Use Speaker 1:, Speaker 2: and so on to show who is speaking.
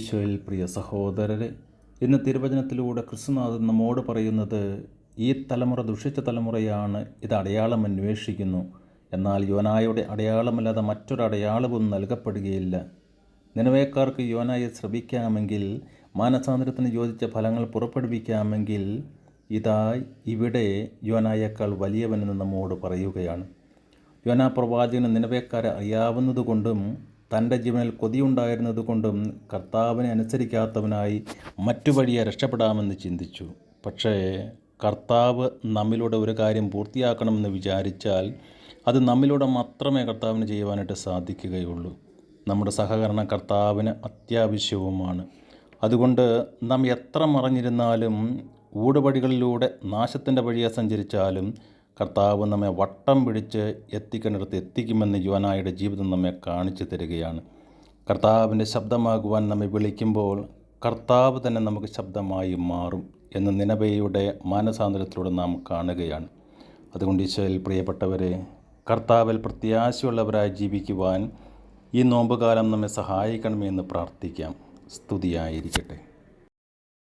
Speaker 1: ഈശോയിൽ പ്രിയ സഹോദരരെ, ഇന്ന് തിരുവചനത്തിലൂടെ ക്രിസ്തുനാഥൻ നമ്മോട് പറയുന്നത്, ഈ തലമുറ ദുഷിച്ച തലമുറയാണ്, ഇത് അടയാളം അന്വേഷിക്കുന്നു. എന്നാൽ യോനായുടെ അടയാളമല്ലാതെ മറ്റൊരു അടയാളവും നൽകപ്പെടുകയില്ല. നിനവേക്കാർക്ക് യോനായെ ശ്രമിക്കാമെങ്കിൽ, മാനസാന്തരത്തിന് യോജിച്ച ഫലങ്ങൾ പുറപ്പെടുവിക്കാമെങ്കിൽ, ഇതാ ഇവിടെ യോനായേക്കാൾ വലിയവനെന്ന് നമ്മോട് പറയുകയാണ്. യോനാ പ്രവാചകന് നിനവേക്കാരെ അറിയാവുന്നതുകൊണ്ടും തൻ്റെ ജീവനിൽ കൊതിയുണ്ടായിരുന്നതുകൊണ്ടും കർത്താവിനെ അനുസരിക്കാത്തവനായി മറ്റു വഴിയെ രക്ഷപ്പെടാമെന്ന് ചിന്തിച്ചു. പക്ഷേ കർത്താവ് നമ്മിലൂടെ ഒരു കാര്യം പൂർത്തിയാക്കണമെന്ന് വിചാരിച്ചാൽ അത് നമ്മിലൂടെ മാത്രമേ കർത്താവിന് ചെയ്യുവാനായിട്ട് സാധിക്കുകയുള്ളൂ. നമ്മുടെ സഹകരണം കർത്താവിന് അത്യാവശ്യവുമാണ്. അതുകൊണ്ട് നാം എത്ര മറഞ്ഞിരുന്നാലും, ഊടുവഴികളിലൂടെ നാശത്തിൻ്റെ വഴിയെ സഞ്ചരിച്ചാലും കർത്താവ് നമ്മെ വട്ടം പിടിച്ച് എത്തിക്കേണ്ടിടത്ത് എത്തിക്കുമെന്ന് യോനായുടെ ജീവിതം നമ്മെ കാണിച്ചു തരികയാണ്. കർത്താവിൻ്റെ ശബ്ദമാകുവാൻ നമ്മെ വിളിക്കുമ്പോൾ കർത്താവ് തന്നെ നമുക്ക് ശബ്ദമായി മാറും എന്ന് നിനവയുടെ മാനസാന്തരത്തിലൂടെ നാം കാണുകയാണ്. അതുകൊണ്ട് ഈശോയിൽ പ്രിയപ്പെട്ടവരെ, കർത്താവിൽ പ്രത്യാശയുള്ളവരായി ജീവിക്കുവാൻ ഈ നോമ്പുകാലം നമ്മെ സഹായിക്കണമെന്ന് പ്രാർത്ഥിക്കാം. സ്തുതിയായിരിക്കട്ടെ.